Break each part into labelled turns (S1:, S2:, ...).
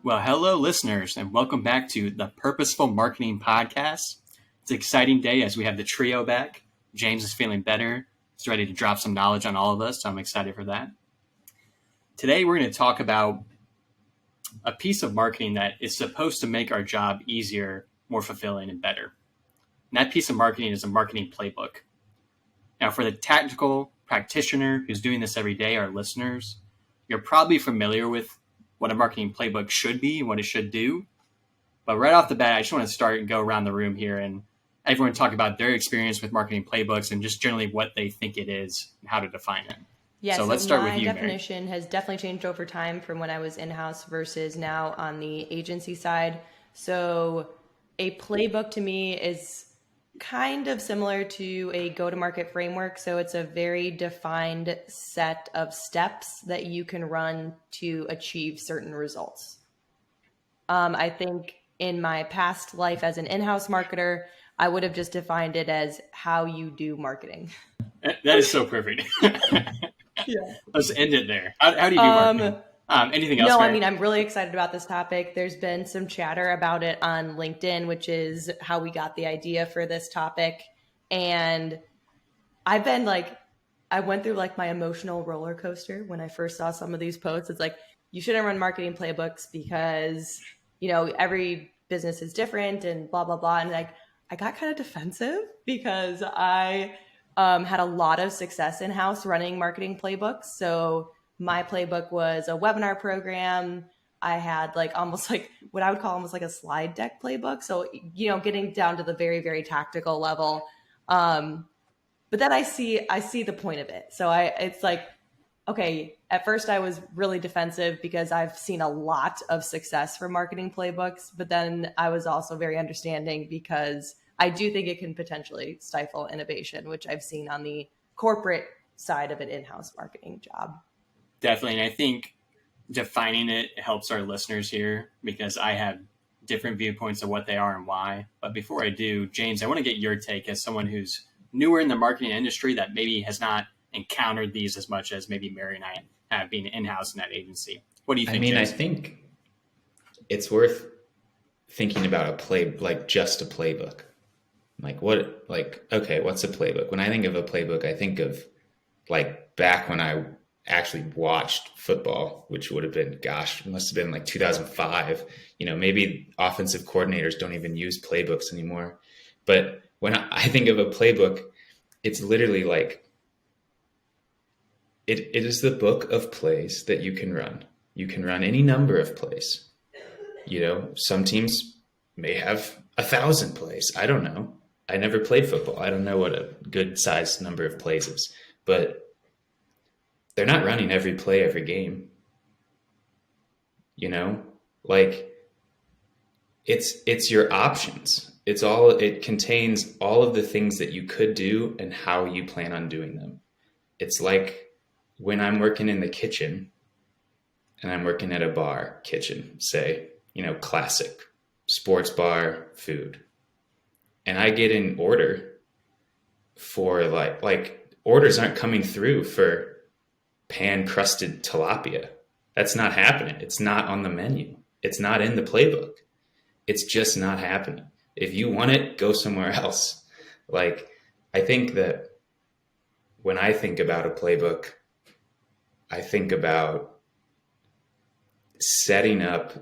S1: Well, hello, listeners, and welcome back to the Purposeful Marketing Podcast. It's an exciting day as we have the trio back. James is feeling better. He's ready to drop some knowledge on all of us, so I'm excited for that. Today, we're going to talk about a piece of marketing that is supposed to make our job easier, more fulfilling, and better. And that piece of marketing is a marketing playbook. Now, for the tactical practitioner who's doing this every day, our listeners, you're probably familiar with what a marketing playbook should be and what it should do. But right off the bat, I just want to start and go around the room here and everyone talk about their experience with marketing playbooks and just generally what they think it is and how to define it.
S2: Yeah,
S1: so let's start with you,
S2: my definition has definitely changed over time from when I was in-house versus now on the agency side. So a playbook to me is kind of similar to a go-to-market framework. So it's a very defined set of steps that you can run to achieve certain results. I think in my past life as an in-house marketer, I would have just defined it as how you do marketing.
S1: That is so perfect.
S2: Yeah.
S1: Let's end it there. How do you do marketing? Anything else?
S2: No,
S1: Mary?
S2: I mean, I'm really excited about this topic. There's been some chatter about it on LinkedIn, which is how we got the idea for this topic. And I went through like my emotional roller coaster when I first saw some of these posts. It's like, you shouldn't run marketing playbooks because, every business is different and blah, blah, blah. And I got kind of defensive because I had a lot of success in-house running marketing playbooks. So my playbook was a webinar program. I had almost what I would call almost like a slide deck playbook. So, getting down to the very, very tactical level. But then I see the point of it. So it's like, okay, at first I was really defensive because I've seen a lot of success from marketing playbooks, but then I was also very understanding because I do think it can potentially stifle innovation, which I've seen on the corporate side of an in-house marketing job.
S1: Definitely. And I think defining it helps our listeners here because I have different viewpoints of what they are and why. But before I do, James, I want to get your take as someone who's newer in the marketing industry that maybe has not encountered these as much as maybe Mary and I have been in-house in that agency. What do you think, James?
S3: I think it's worth thinking about just a playbook. Okay, what's a playbook? When I think of a playbook, I think of back when I actually watched football, which would have been, it must have been 2005. Maybe offensive coordinators don't even use playbooks anymore. But when I think of a playbook, it's literally it is the book of plays that you can run. You can run any number of plays. Some teams may have 1,000 plays. I don't know. I never played football. I don't know what a good sized number of plays is, but they're not running every play, every game. It's your options. It contains all of the things that you could do and how you plan on doing them. It's like when I'm working in the kitchen and I'm working at a bar kitchen, say, classic sports bar food. And I get an order for orders aren't coming through for pan-crusted tilapia. That's not happening. It's not on the menu. It's not in the playbook. It's just not happening. If you want it, go somewhere else. I think that when I think about a playbook, I think about setting up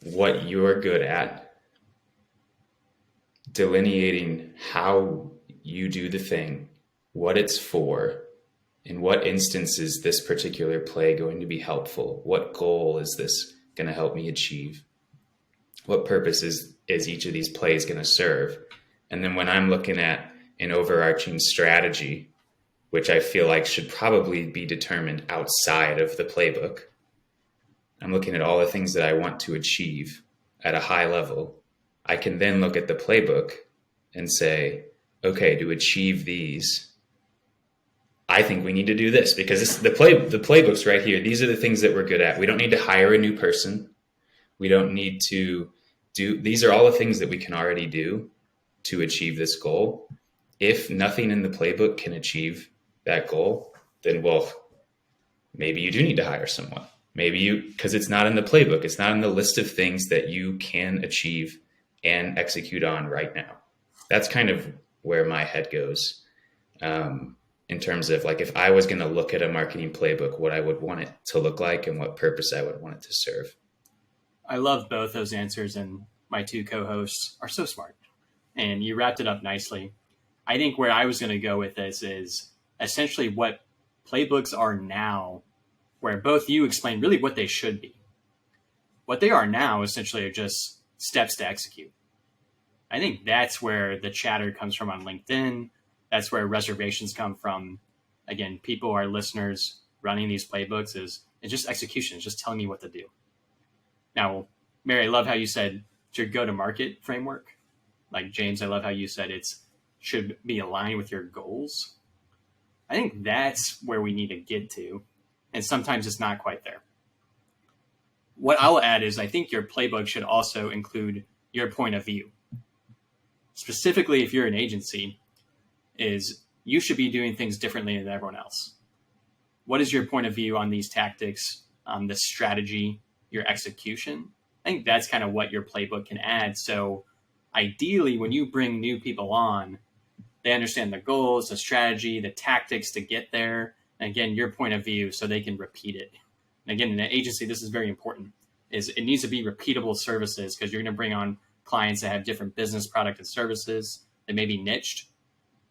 S3: what you're good at, delineating how you do the thing, what it's for, in what instance is this particular play going to be helpful? What goal is this going to help me achieve? What purpose is each of these plays going to serve? And then when I'm looking at an overarching strategy, which I feel like should probably be determined outside of the playbook, I'm looking at all the things that I want to achieve at a high level. I can then look at the playbook and say, okay, to achieve these, I think we need to do this because the playbook's right here. These are the things that we're good at. We don't need to hire a new person. We don't need to these are all the things that we can already do to achieve this goal. If nothing in the playbook can achieve that goal, then maybe you do need to hire someone. Maybe because it's not in the playbook, it's not in the list of things that you can achieve and execute on right now. That's kind of where my head goes, in terms of like, if I was going to look at a marketing playbook, what I would want it to look like and what purpose I would want it to serve.
S1: I love both those answers, and my two co-hosts are so smart. And you wrapped it up nicely. I think where I was going to go with this is essentially what playbooks are now, where both you explained really what they should be. What they are now essentially are just steps to execute. I think that's where the chatter comes from on LinkedIn. That's where reservations come from. Again, people, our listeners running these playbooks it's just execution. It's just telling me what to do. Now, Mary, I love how you said it's your go-to-market framework. Like James, I love how you said it should be aligned with your goals. I think that's where we need to get to. And sometimes it's not quite there. What I'll add is I think your playbook should also include your point of view. Specifically, if you're an agency, is you should be doing things differently than everyone else. What is your point of view on these tactics, the strategy, your execution? I think that's kind of what your playbook can add. So ideally, when you bring new people on, they understand the goals, the strategy, the tactics to get there. And again, your point of view so they can repeat it. And again, in an agency, this is very important, is it needs to be repeatable services because you're going to bring on clients that have different business product and services that may be niched,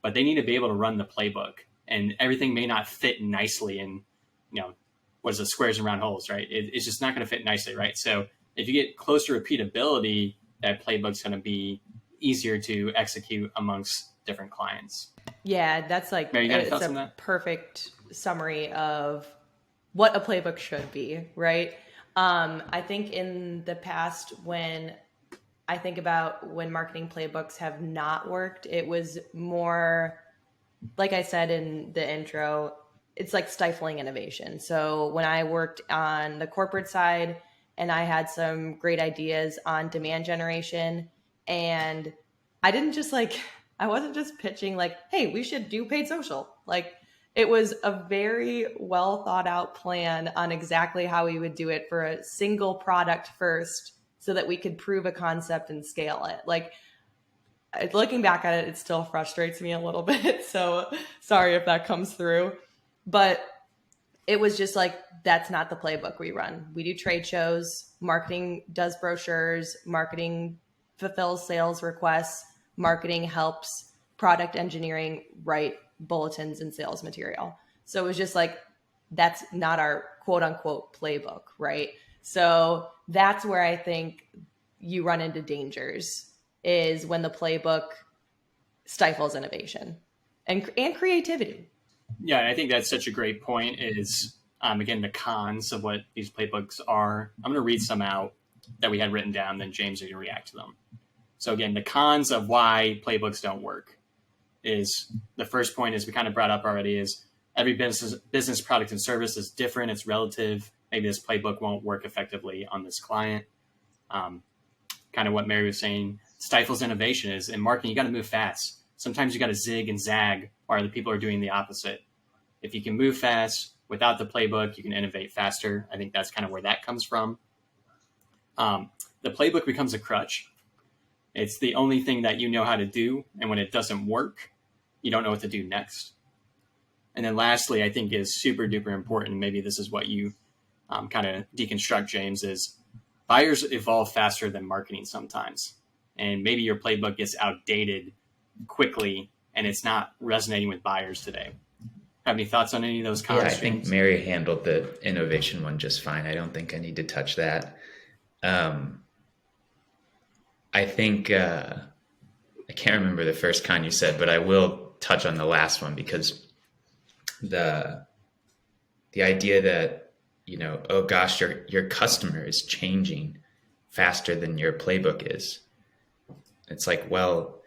S1: but they need to be able to run the playbook, and everything may not fit nicely in, what is it, squares and round holes, right? It's just not going to fit nicely, right? So if you get close to repeatability, that playbook's going to be easier to execute amongst different clients.
S2: Yeah, that's like,
S1: Mary,
S2: it's a perfect summary of what a playbook should be, right? I think in the past, when I think about when marketing playbooks have not worked, it was more, like I said in the intro, it's like stifling innovation. So when I worked on the corporate side and I had some great ideas on demand generation, and I wasn't just pitching like, hey, we should do paid social. Like, it was a very well thought out plan on exactly how we would do it for a single product first, so that we could prove a concept and scale it. Like, looking back at it, it still frustrates me a little bit. So sorry if that comes through. But it was just like, that's not the playbook we run. We do trade shows, marketing does brochures, marketing fulfills sales requests, marketing helps product engineering write bulletins and sales material. So it was just like, that's not our quote unquote playbook, right? So that's where I think you run into dangers, is when the playbook stifles innovation and creativity.
S1: Yeah, I think that's such a great point is, again, the cons of what these playbooks are. I'm going to read some out that we had written down, then James is going to react to them. So again, the cons of why playbooks don't work is, the first point is we kind of brought up already, is every business product and service is different. It's relative. Maybe this playbook won't work effectively on this client. Kind of what Mary was saying, stifles innovation. Is in marketing, you got to move fast. Sometimes you got to zig and zag, or the people are doing the opposite. If you can move fast without the playbook, you can innovate faster. I think that's kind of where that comes from. The playbook becomes a crutch. It's the only thing that you know how to do. And when it doesn't work, you don't know what to do next. And then lastly, I think is super duper important. Maybe this is what you kind of deconstruct, James, is buyers evolve faster than marketing sometimes. And maybe your playbook gets outdated quickly and it's not resonating with buyers today. Have any thoughts on any of those cons?
S3: Yeah, I think Mary handled the innovation one just fine. I don't think I need to touch that. I think, I can't remember the first con you said, but I will touch on the last one, because the idea that, oh gosh, your customer is changing faster than your playbook is. It's like, well,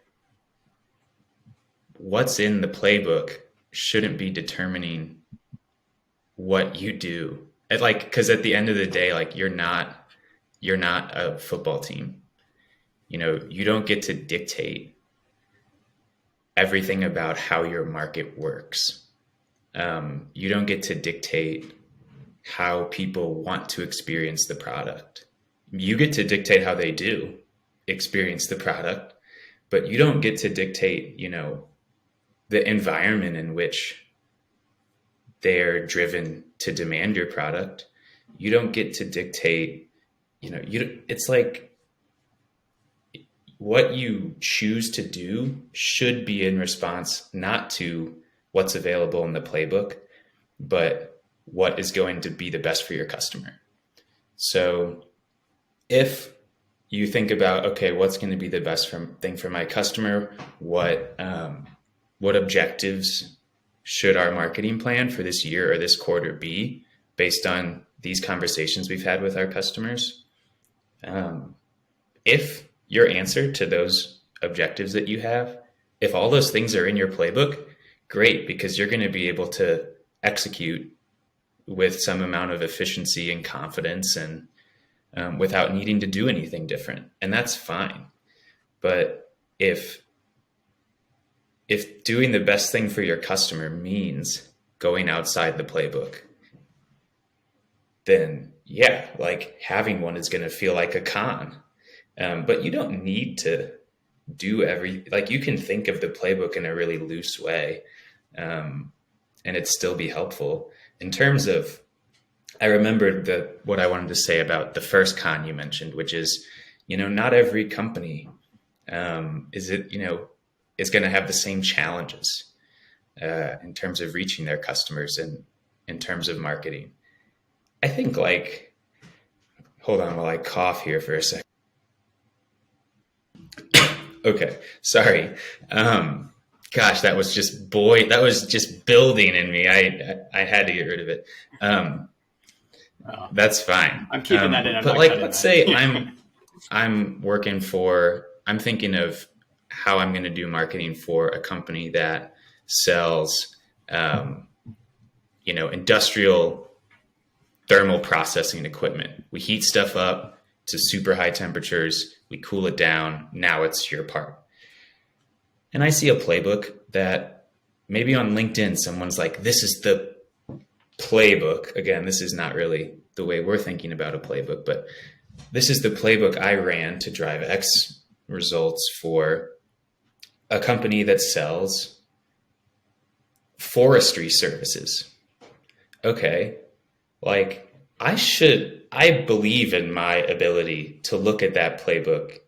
S3: what's in the playbook shouldn't be determining what you do. Because at the end of the day, like, you're not a football team. You don't get to dictate everything about how your market works. You don't get to dictate how people want to experience the product. You get to dictate how they do experience the product, but you don't get to dictate, the environment in which they're driven to demand your product. You don't get to dictate, it's like what you choose to do should be in response not to what's available in the playbook, but what is going to be the best for your customer. So if you think about, okay, what's going to be the best thing for my customer? What objectives should our marketing plan for this year or this quarter be based on these conversations we've had with our customers? If your answer to those objectives that you have, if all those things are in your playbook, great, because you're going to be able to execute with some amount of efficiency and confidence and without needing to do anything different. And that's fine. But if doing the best thing for your customer means going outside the playbook, then yeah, like having one is going to feel like a con. But you don't need to do you can think of the playbook in a really loose way, and it still be helpful. In terms of, I remembered what I wanted to say about the first con you mentioned, which is, not every company is going to have the same challenges in terms of reaching their customers and in terms of marketing. I think hold on while I cough here for a second. Okay, sorry. Gosh, that was just building in me. I had to get rid of it. That's fine.
S1: I'm keeping that in.
S3: But let's say I'm thinking of how I'm going to do marketing for a company that sells, industrial thermal processing equipment. We heat stuff up to super high temperatures. We cool it down. Now it's your part. And I see a playbook that maybe on LinkedIn, someone's like, this is the playbook. Again, this is not really the way we're thinking about a playbook, but this is the playbook I ran to drive X results for a company that sells forestry services. Okay. I believe in my ability to look at that playbook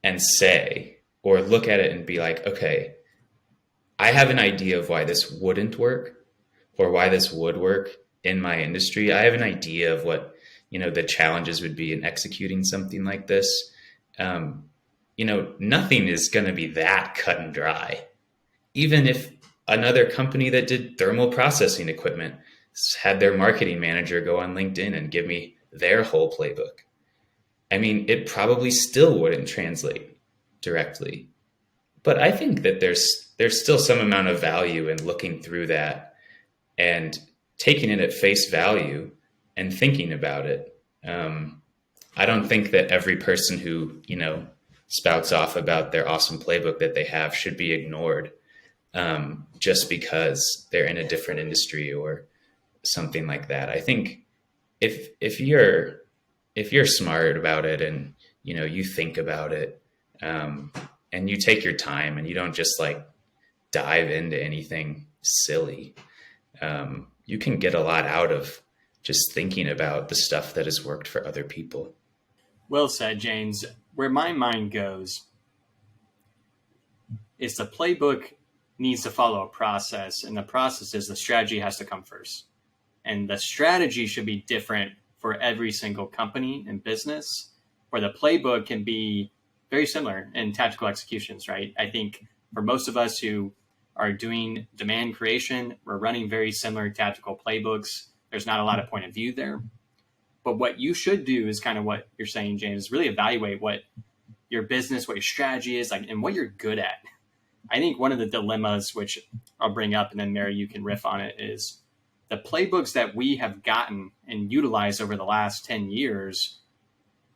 S3: and say, or look at it and be like, okay, I have an idea of why this wouldn't work or why this would work in my industry. I have an idea of what, the challenges would be in executing something like this. Nothing is going to be that cut and dry. Even if another company that did thermal processing equipment had their marketing manager go on LinkedIn and give me their whole playbook, it probably still wouldn't translate directly. But I think that there's still some amount of value in looking through that and taking it at face value and thinking about it. I don't think that every person who, spouts off about their awesome playbook that they have should be ignored just because they're in a different industry or something like that. I think if you're smart about it and, you think about it and you take your time and you don't just dive into anything silly, you can get a lot out of just thinking about the stuff that has worked for other people.
S1: Well said, James. Where my mind goes is the playbook needs to follow a process, and the process is the strategy has to come first. And the strategy should be different for every single company and business, where the playbook can be very similar in tactical executions, right? I think for most of us who are doing demand creation, we're running very similar tactical playbooks. There's not a lot of point of view there. But what you should do is kind of what you're saying, James, really evaluate what your business, what your strategy is, and what you're good at. I think one of the dilemmas, which I'll bring up, and then Mary, you can riff on it, is the playbooks that we have gotten and utilized over the last 10 years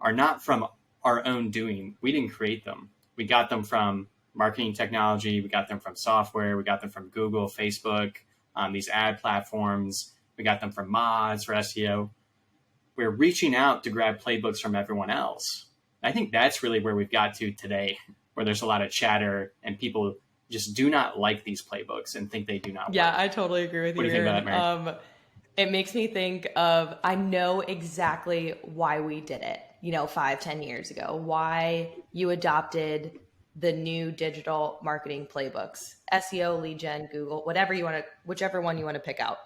S1: are not from our own doing. We didn't create them. We got them from marketing technology. We got them from software. We got them from Google, Facebook, these ad platforms. We got them from mods for SEO. We're reaching out to grab playbooks from everyone else. I think that's really where we've got to today, where there's a lot of chatter and people just do not like these playbooks and think they do not
S2: Yeah,
S1: work.
S2: I totally agree with you.
S1: What do you think about that, Mary?
S2: It makes me think of, I know exactly why we did it, 5-10 years ago, why you adopted the new digital marketing playbooks, SEO, lead gen, Google, whichever one you want to pick out.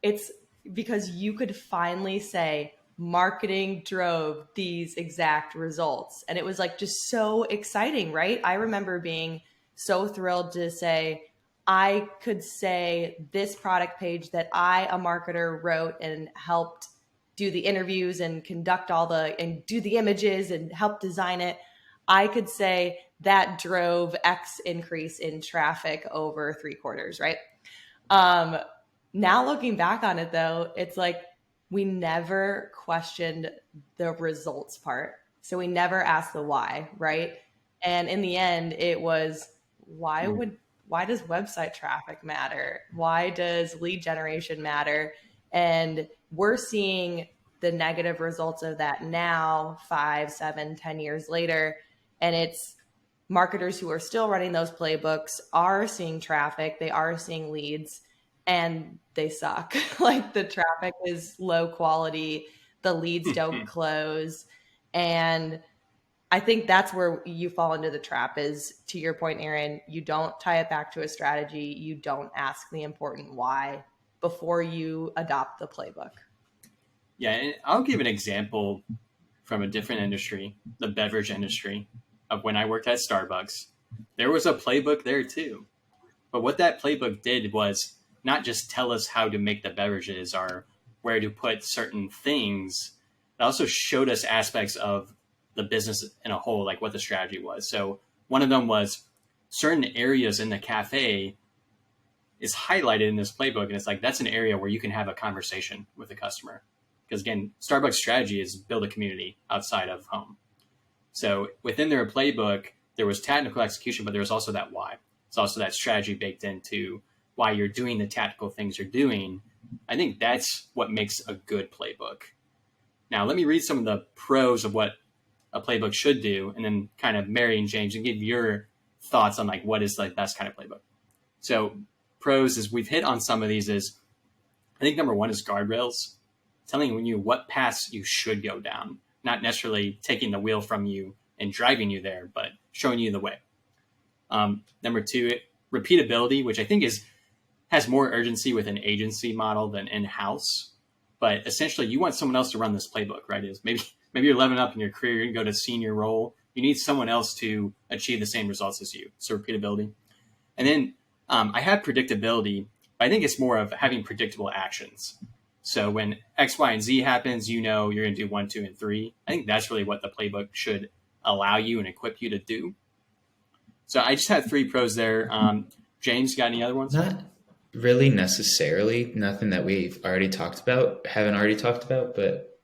S2: It's because you could finally say marketing drove these exact results. And it was like just so exciting, right? I remember being so thrilled to say, I could say this product page that I, a marketer, wrote and helped do the interviews and conduct and do the images and help design it. I could say that drove X increase in traffic over 3 quarters, right? Now looking back on it though, it's like we never questioned the results part. So we never asked the why, right? And in the end, it was, why does website traffic matter? Why does lead generation matter? And we're seeing the negative results of that now, 5, 7, 10 years later. And it's marketers who are still running those playbooks are seeing traffic, they are seeing leads, and they suck. Like the traffic is low quality, the leads don't close. And I think that's where you fall into the trap is, to your point, Aaron, you don't tie it back to a strategy. You don't ask the important why before you adopt the playbook.
S1: Yeah, and I'll give an example from a different industry, the beverage industry, of when I worked at Starbucks. There was a playbook there too. But what that playbook did was not just tell us how to make the beverages or where to put certain things. It also showed us aspects of the business in a whole, like what the strategy was. So one of them was certain areas in the cafe is highlighted in this playbook. And it's like, that's an area where you can have a conversation with the customer. Because again, Starbucks strategy is build a community outside of home. So within their playbook, there was technical execution, but there was also that why. It's also that strategy baked into why you're doing the tactical things you're doing. I think that's what makes a good playbook. Now, let me read some of the pros of what a playbook should do, and then kind of Mary and James and give your thoughts on like what is the best kind of playbook. So pros is we've hit on some of these is, I think number one is guardrails, telling you what paths you should go down, not necessarily taking the wheel from you and driving you there, but showing you the way. Number two, repeatability, which I think has more urgency with an agency model than in-house. But essentially, you want someone else to run this playbook, right? Is maybe you're leveling up in your career, you go to senior role. You need someone else to achieve the same results as you. So repeatability. And then I have predictability, but I think it's more of having predictable actions. So when X, Y, and Z happens, you're going to do 1, 2, and 3. I think that's really what the playbook should allow you and equip you to do. So I just had 3 pros there. James, got any other ones?
S3: Not really necessarily. Nothing that haven't already talked about, but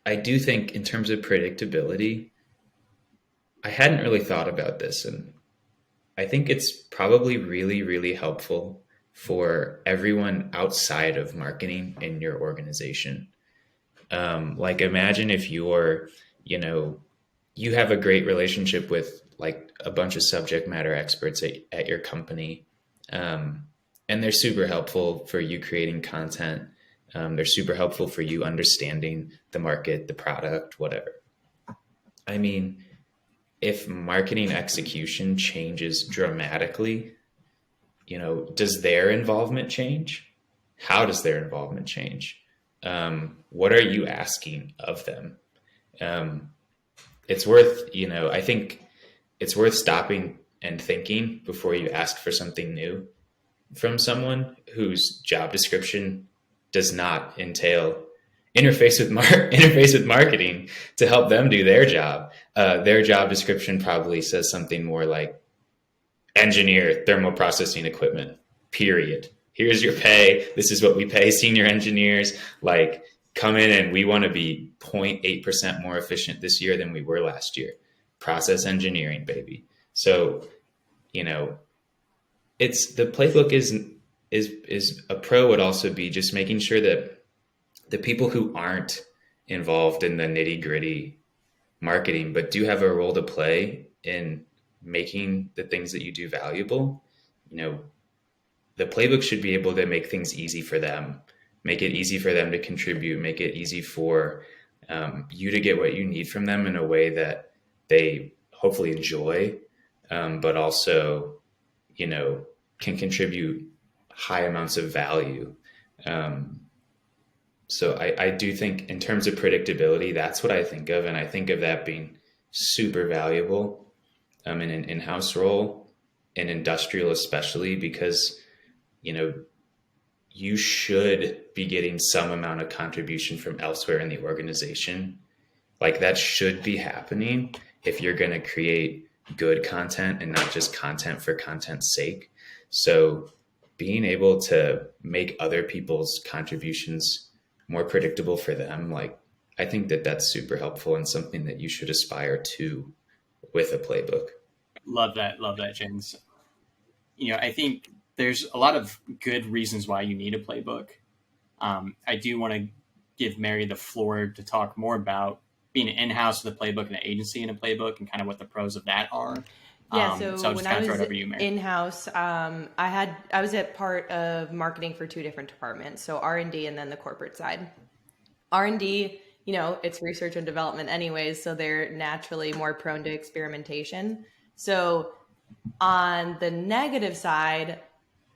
S3: I do think in terms of predictability, I hadn't really thought about this. And I think it's probably really, really helpful for everyone outside of marketing in your organization. Like imagine if you have a great relationship with like a bunch of subject matter experts at your company. And they're super helpful for you creating content. They're super helpful for you understanding the market, the product, whatever. I mean, if marketing execution changes dramatically, does their involvement change? How does their involvement change? What are you asking of them? It's worth, I think it's worth stopping and thinking before you ask for something new from someone whose job description does not entail interface with marketing to help them do their job. Their job description probably says something more like engineer thermal processing equipment, period. Here's your pay. This is what we pay senior engineers. Like come in and we want to be 0.8% more efficient this year than we were last year. Process engineering, baby. So, it's the playbook is a pro would also be just making sure that the people who aren't involved in the nitty gritty marketing, but do have a role to play in making the things that you do valuable, you know, the playbook should be able to make things easy for them, make it easy for them to contribute, make it easy for you to get what you need from them in a way that they hopefully enjoy, but also, you know, can contribute high amounts of value. So I do think in terms of predictability, that's what I think of. And I think of that being super valuable in an in-house role, and industrial especially, because, you know, you should be getting some amount of contribution from elsewhere in the organization. Like that should be happening if you're going to create good content and not just content for content's sake. So being able to make other people's contributions more predictable for them, like I think that that's super helpful and something that you should aspire to with a playbook.
S1: Love that, James. You know, I think there's a lot of good reasons why you need a playbook. I do want to give Mary the floor to talk more about being in-house with a playbook and an agency in a playbook and kind of what the pros of that are.
S2: Yeah,
S1: so
S2: so
S1: I'll just
S2: when
S1: kind
S2: I
S1: of throw
S2: was
S1: it over to you, Mary.
S2: in-house, I was at part of marketing for two different departments, so R&D and then the corporate side. R&D, you know, it's research and development anyways, so they're naturally more prone to experimentation. So on the negative side,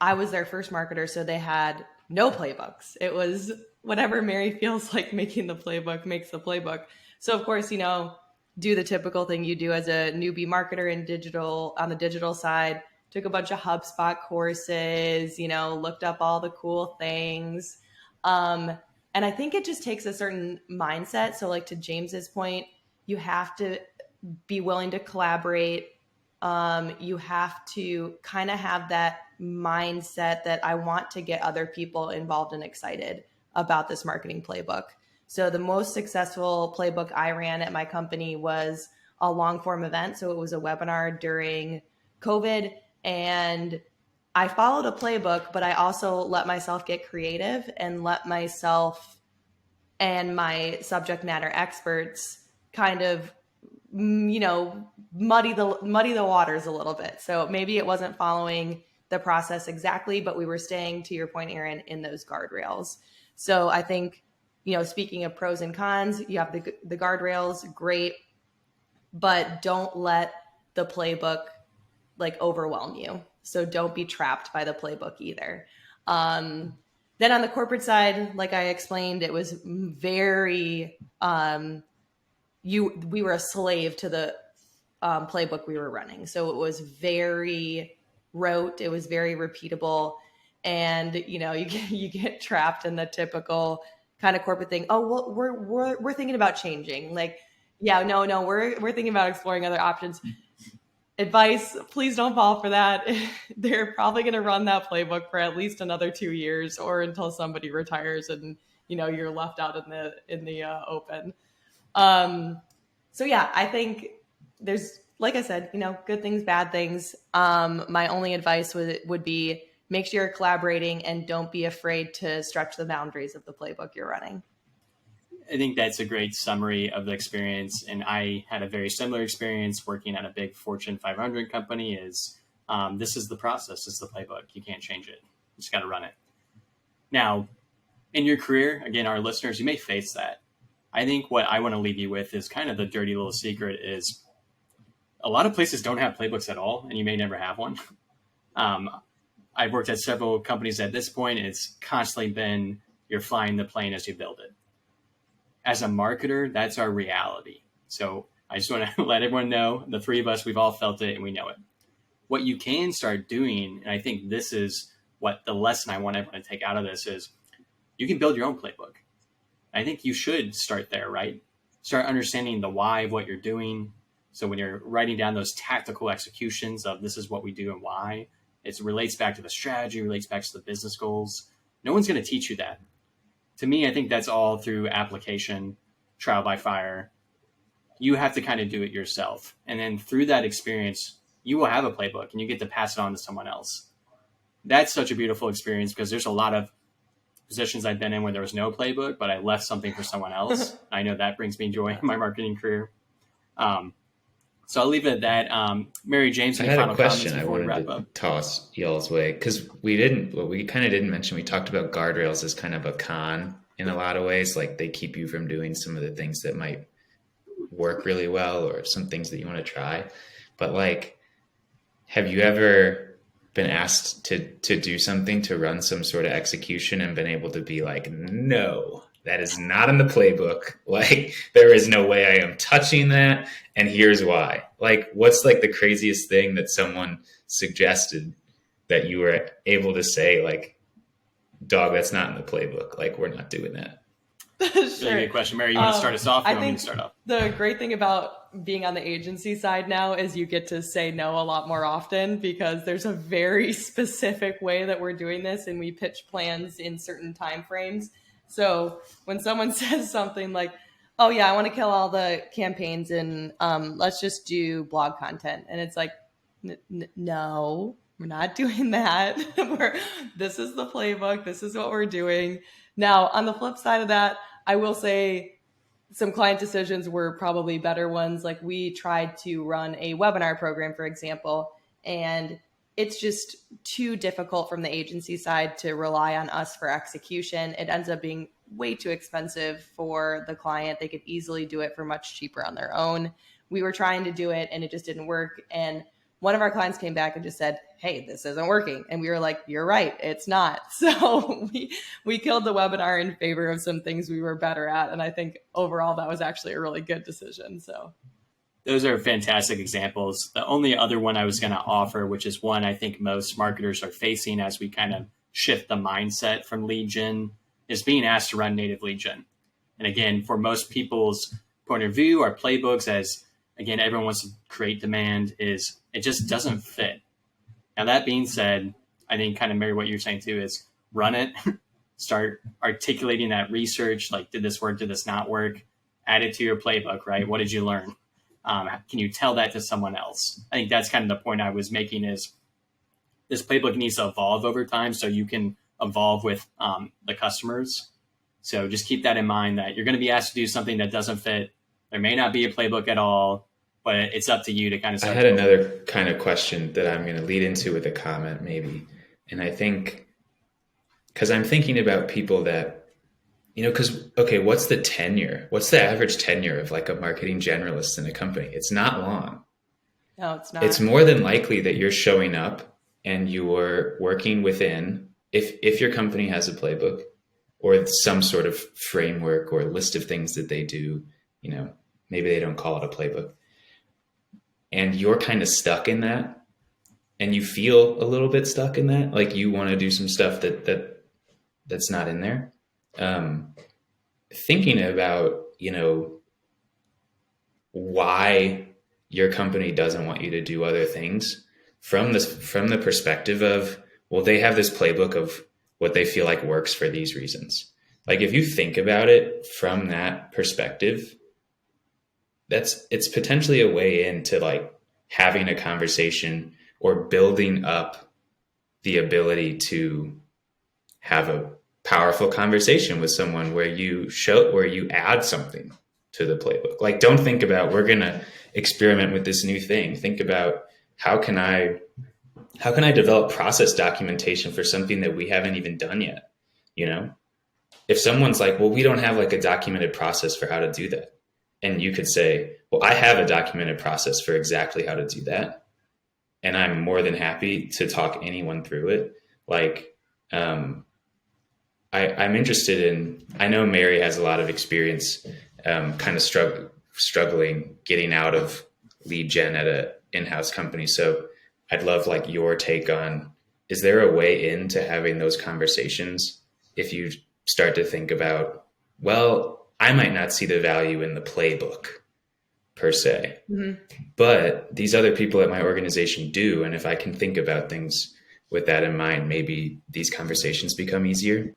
S2: I was their first marketer, so they had no playbooks. It was whatever Mary feels like making the playbook makes the playbook. So of course, you know, do the typical thing you do as a newbie marketer in digital, on the digital side, took a bunch of HubSpot courses, you know, looked up all the cool things. And I think it just takes a certain mindset. So like to James's point, you have to be willing to collaborate. You have to kind of have that mindset that I want to get other people involved and excited about this marketing playbook. So the most successful playbook I ran at my company was a long form event. So it was a webinar during COVID, and I followed a playbook, but I also let myself get creative and let myself and my subject matter experts kind of, you know, muddy the waters a little bit. So maybe it wasn't following the process exactly, but we were staying, to your point, Aaron, in those guardrails. So I think, you know, speaking of pros and cons, you have the guardrails, great, but don't let the playbook like overwhelm you. So don't be trapped by the playbook either. Then on the corporate side, like I explained, it was very, we were a slave to the playbook we were running. So it was very rote. It was very repeatable. And, you know, you get trapped in the typical kind of corporate thing. Oh, well, we're thinking about changing. Like, yeah, no, we're thinking about exploring other options. Advice, please don't fall for that. They're probably going to run that playbook for at least another 2 years, or until somebody retires and, you know, you're left out in the open. So yeah, I think there's, like I said, you know, good things, bad things. My only advice would be make sure you're collaborating and don't be afraid to stretch the boundaries of the playbook you're running.
S1: I think that's a great summary of the experience. And I had a very similar experience working at a big Fortune 500 company. This is the process. It's the playbook. You can't change it. You just got to run it. Now, in your career, again, our listeners, you may face that. I think what I want to leave you with is kind of the dirty little secret is a lot of places don't have playbooks at all, and you may never have one. I've worked at several companies at this point, and it's constantly been you're flying the plane as you build it. As a marketer, that's our reality. So I just want to let everyone know, the three of us, we've all felt it and we know it. What you can start doing, and I think this is what the lesson I want everyone to take out of this is, you can build your own playbook. I think you should start there, right? Start understanding the why of what you're doing. So when you're writing down those tactical executions of this is what we do and why, it relates back to the strategy, relates back to the business goals. No one's going to teach you that. To me, I think that's all through application, trial by fire. You have to kind of do it yourself. And then through that experience, you will have a playbook and you get to pass it on to someone else. that's such a beautiful experience, because there's a lot of positions I've been in where there was no playbook, but I left something for someone else. I know that brings me joy in my marketing career. So I'll leave it at that. Mary, James, any final comments before we wrap up?
S3: Toss y'all's way, because we kind of didn't mention, we talked about guardrails as kind of a con in a lot of ways. Like, they keep you from doing some of the things that might work really well, or some things that you want to try. But like, have you ever been asked to do something, to run some sort of execution, and been able to be like, no, that is not in the playbook. Like, there is no way I am touching that. And here's why. Like, what's like the craziest thing that someone suggested that you were able to say, like, dog, that's not in the playbook. Like, we're not doing that.
S2: Sure.
S1: Really good question. Mary, you want to start us off? Or
S2: I
S1: you want me
S2: think
S1: to start off?
S2: the great thing about being on the agency side now is you get to say no a lot more often, because there's a very specific way that we're doing this, and we pitch plans in certain time frames. So when someone says something like, oh yeah, I want to kill all the campaigns and let's just do blog content, and it's like, no, we're not doing that. This is the playbook. This is what we're doing. Now, on the flip side of that, I will say some client decisions were probably better ones. Like, we tried to run a webinar program, for example, and it's just too difficult from the agency side to rely on us for execution. It ends up being way too expensive for the client. They could easily do it for much cheaper on their own. We were trying to do it and it just didn't work. And one of our clients came back and just said, hey, this isn't working. And we were like, you're right, it's not. So we killed the webinar in favor of some things we were better at. And I think overall that was actually a really good decision. So
S1: those are fantastic examples. The only other one I was going to offer, which is one I think most marketers are facing as we kind of shift the mindset from lead gen, is being asked to run native lead gen. And again, for most people's point of view, our playbooks, as again, everyone wants to create demand, is it just doesn't fit. Now, that being said, I think kind of, Mary, what you're saying too is run it, start articulating that research. Like, did this work? Did this not work? Add it to your playbook, right? What did you learn? Can you tell that to someone else? I think that's kind of the point I was making, is this playbook needs to evolve over time so you can evolve with the customers. So just keep that in mind, that you're going to be asked to do something that doesn't fit. There may not be a playbook at all, but it's up to you to kind of start.
S3: I had another kind of question that I'm going to lead into with a comment maybe. And I think, because I'm thinking about people that, because, okay, what's the tenure? What's the average tenure of like a marketing generalist in a company? It's not long.
S2: No, it's not.
S3: It's more than likely that you're showing up and you're working within, if your company has a playbook or some sort of framework or list of things that they do, maybe they don't call it a playbook, and you're kind of stuck in that, and you feel a little bit stuck in that, like you want to do some stuff that's not in there. Thinking about, why your company doesn't want you to do other things from the perspective of, well, they have this playbook of what they feel like works for these reasons. Like, if you think about it from that perspective, it's potentially a way into like having a conversation or building up the ability to have a powerful conversation with someone where you add something to the playbook. Like, don't think about, we're going to experiment with this new thing. Think about, how can I develop process documentation for something that we haven't even done yet? If someone's like, well, we don't have like a documented process for how to do that. And you could say, well, I have a documented process for exactly how to do that. And I'm more than happy to talk anyone through it. Like, I'm interested in, I know Mary has a lot of experience kind of struggling getting out of lead gen at a in-house company. So I'd love like your take on, is there a way into having those conversations if you start to think about, well, I might not see the value in the playbook per se, but these other people at my organization do. And if I can think about things with that in mind, maybe these conversations become easier.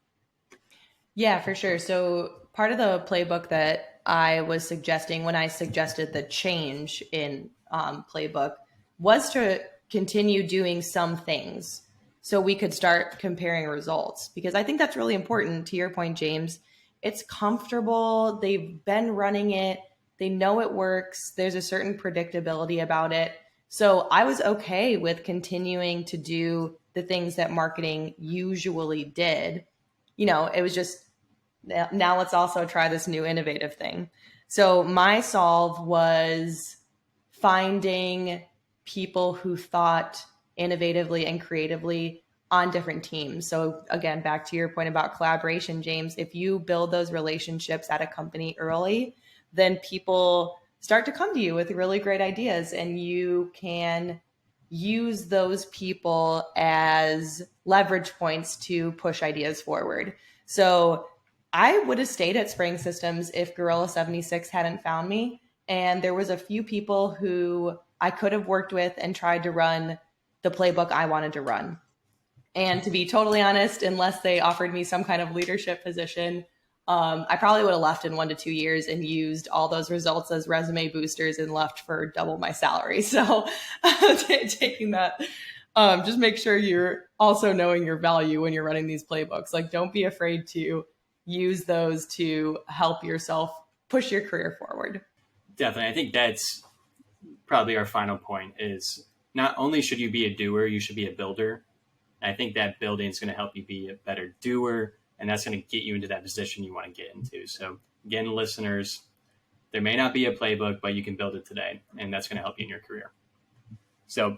S2: Yeah, for sure. So part of the playbook that I was suggesting when I suggested the change in playbook was to continue doing some things. so we could start comparing results, because I think that's really important. To your point, James, it's comfortable. They've been running it. They know it works. There's a certain predictability about it. So I was okay with continuing to do the things that marketing usually did. It was just, now let's also try this new innovative thing. So my solve was finding people who thought innovatively and creatively on different teams. So again, back to your point about collaboration, James, if you build those relationships at a company early, then people start to come to you with really great ideas, and you can use those people as leverage points to push ideas forward. So I would have stayed at Spring Systems if Gorilla 76 hadn't found me. And there was a few people who I could have worked with and tried to run the playbook I wanted to run. And to be totally honest, unless they offered me some kind of leadership position, I probably would have left in 1 to 2 years and used all those results as resume boosters and left for double my salary. So taking that, just make sure you're also knowing your value when you're running these playbooks. Like, don't be afraid to use those to help yourself push your career forward.
S1: Definitely. I think that's probably our final point is not only should you be a doer, you should be a builder. I think that building is going to help you be a better doer, and that's going to get you into that position you want to get into. So again, listeners, there may not be a playbook, but you can build it today, and that's going to help you in your career. So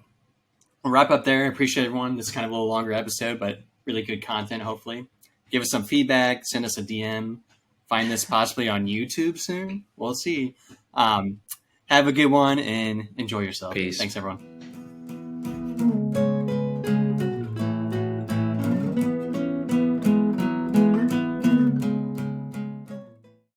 S1: we'll wrap up there. I appreciate everyone. This is kind of a little longer episode, but really good content, hopefully. Give us some feedback, send us a DM, find this possibly on YouTube soon. We'll see. Have a good one and enjoy yourself.
S3: Peace.
S1: Thanks, everyone.